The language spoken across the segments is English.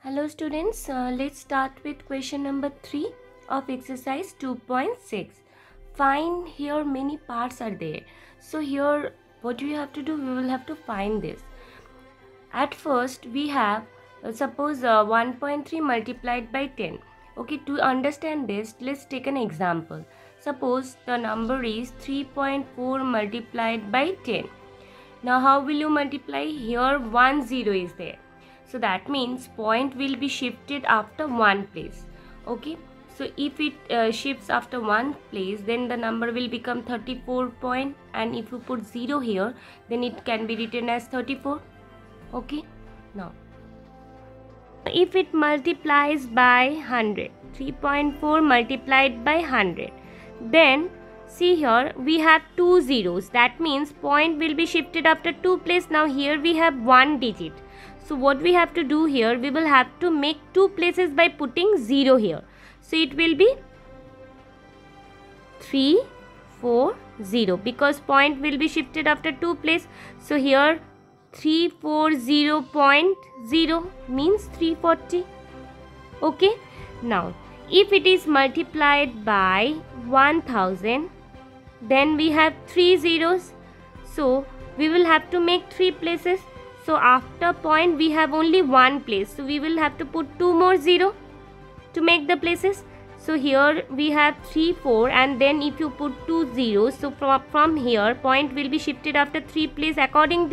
Hello students, let's start with question number 3 of exercise 2.6. Find. Here many parts are there. So here what we have to do, we will have to find this. At first we have suppose 1.3 multiplied by 10. Okay, to understand this, let's take an example. Suppose the number is 3.4 multiplied by 10. Now how will you multiply? Here 1 0 is there. So that means point will be shifted after one place. Okay. So if it shifts after one place, then the number will become 34 point, and if you put 0 here, then it can be written as 34. Okay. Now, if it multiplies by 100, 3.4 multiplied by 100, then see here we have two zeros. That means point will be shifted after two places. Now here we have one digit. So what we have to do here, we will have to make two places by putting 0 here. So it will be 3 4 0 because point will be shifted after two places. So here 340.0 means 340. Okay. Now if it is multiplied by 1000, then we have three zeros. So we will have to make three places. So after point we have only one place. So we will have to put two more 0 to make the places. So here we have 3 4, and then if you put two zeros, so from here point will be shifted after three places. According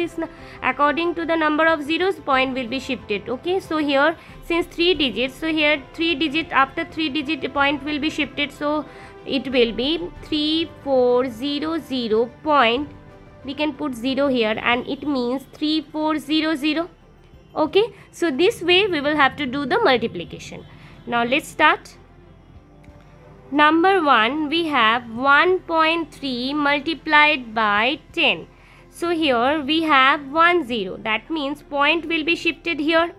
to the number of zeros, point will be shifted. Okay. So here since three digits, so here three digit, after three digit point will be shifted. So it will be 3400 point. We can put 0 here and it means 3400. Okay. So this way we will have to do the multiplication. Now let's start. Number 1, we have 1.3 multiplied by 10. So here we have 1 0. That means point will be shifted here.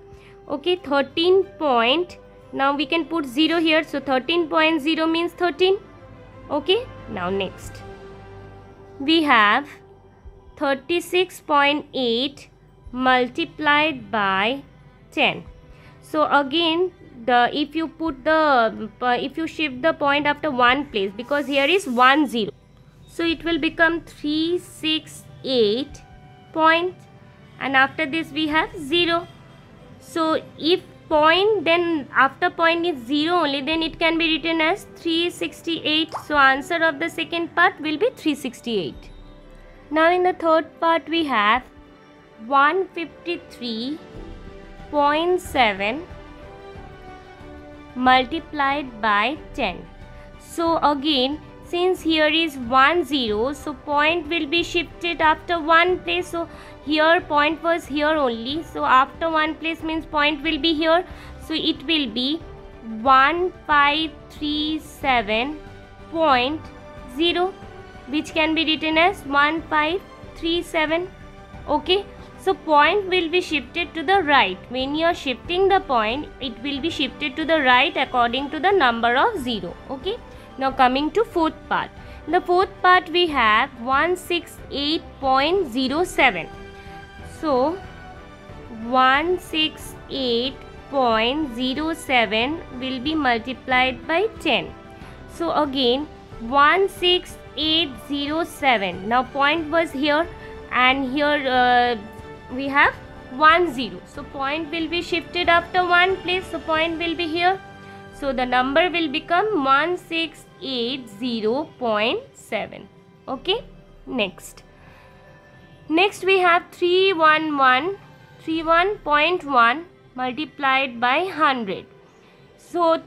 Okay. 13 point. Now we can put 0 here. So 13.0 means 13. Okay. Now next we have 36.8 multiplied by 10. So again if you shift the point after one place, because here is 1 0, so it will become 368 point, and after this we have 0. So if point, then after point is 0 only, then it can be written as 368. So answer of the second part will be 368. Now in the third part we have 153.7 multiplied by 10. So again, since here is 1 0, so point will be shifted after one place. So here point was here only, so after one place means point will be here. So it will be 1537.0, which can be written as 1537. Okay. So point will be shifted to the right. When you are shifting the point, it will be shifted to the right according to the number of 0. Okay. Now coming to fourth part. In the fourth part we have 168.07. So 168.07 will be multiplied by 10. So again 16807. Now point was here, and here we have 1 0. So point will be shifted after one place. So point will be here. So the number will become 1680.7. Okay. Next we have 31.1 multiplied by 100. So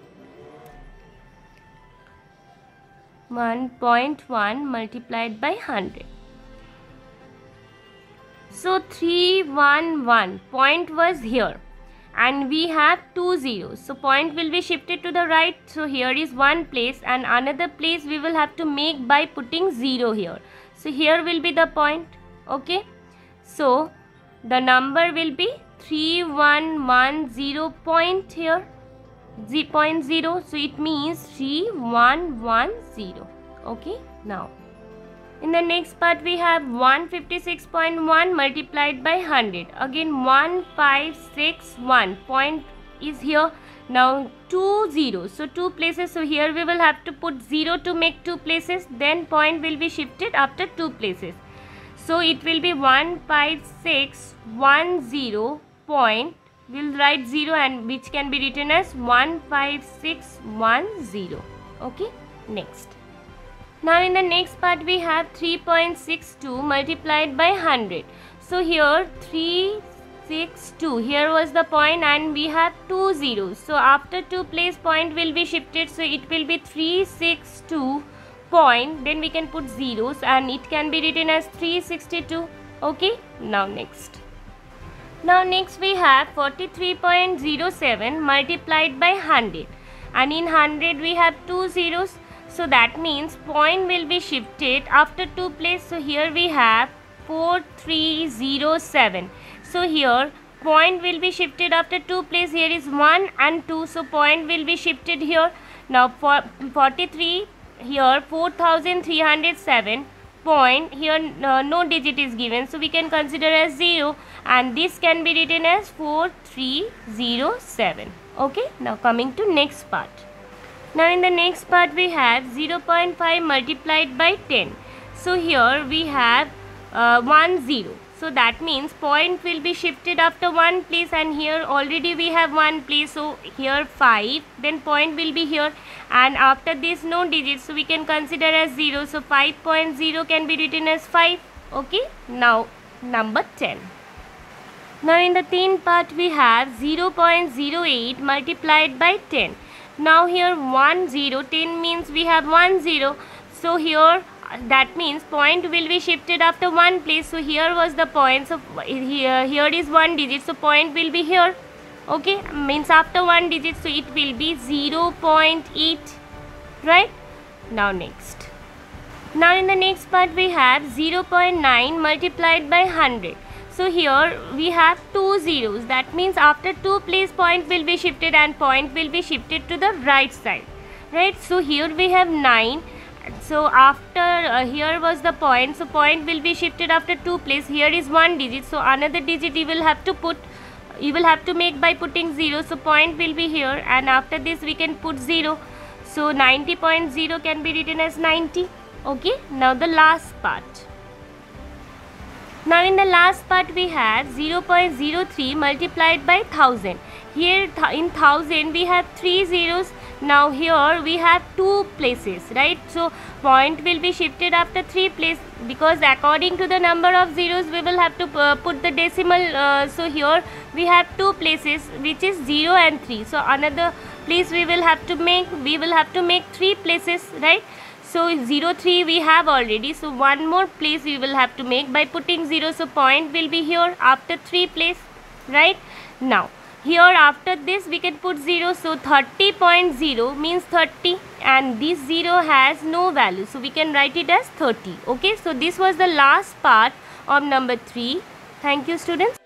1.1 multiplied by 100. So 311 point was here, and we have two zeros. So point will be shifted to the right. So here is one place, and another place we will have to make by putting 0 here. So here will be the point. Okay. So the number will be 3110 point here, 0.0. So it means 3110. Okay. Now in the next part we have 156.1 multiplied by 100. Again 1561 point is here. Now 2 zeros, so 2 places, so here we will have to put 0 to make 2 places, then point will be shifted after 2 places. So it will be 15610 point, we'll write 0 and which can be written as 15610. Okay, next. Now in the next part we have 3.62 multiplied by 100. So here 362, here was the point and we have 2 zeros. So after 2 place point will be shifted, so it will be 362 point, then we can put zeros and it can be written as 362. Okay, now next. Now next we have 43.07 multiplied by 100, and in 100 we have 2 zeros. So that means point will be shifted after 2 place. So here we have 4307. So here point will be shifted after 2 place. Here is 1 and 2. So point will be shifted here. Now for 43, here 4307 point. Here no digit is given. So we can consider as 0. And this can be written as 4307. Okay. Now coming to next part. Now in the next part we have 0.5 multiplied by 10. So here we have 1 0. So that means point will be shifted after 1 place, and here already we have 1 place. So here 5, then point will be here, and after this no digits, so we can consider as 0. So 5.0 can be written as 5. Okay. Now number 10. Now in the 10 part we have 0.08 multiplied by 10. Now here 10, 10 means we have 1 0. So here that means point will be shifted after 1 place. So here was the point. So here is 1 digit. So point will be here. Okay, means after 1 digit. So it will be 0.8. Right? Now next. Now in the next part we have 0.9 multiplied by 100. So here we have 2 zeros. That means after 2 place point will be shifted and point will be shifted to the right side. Right? So here we have 9. So after here was the point. So point will be shifted after 2 place. Here is 1 digit. So another digit you will have to put. You will have to make by putting 0. So point will be here, and after this we can put 0. So 90.0 can be written as 90. Okay. Now the last part. Now in the last part we have 0.03 multiplied by 1000. Here in 1000 we have 3 zeros. Now here we have 2 places, right? So point will be shifted after 3 place, because according to the number of zeros we will have to put the decimal. So here we have 2 places, which is 0 and 3. So another place we will have to make 3 places, right? So 0, 3 we have already. So one more place we will have to make by putting 0. So point will be here after 3 place, right? Now here after this we can put 0. So 30.0 means 30, and this 0 has no value. So we can write it as 30. Okay. So this was the last part of number 3. Thank you, students.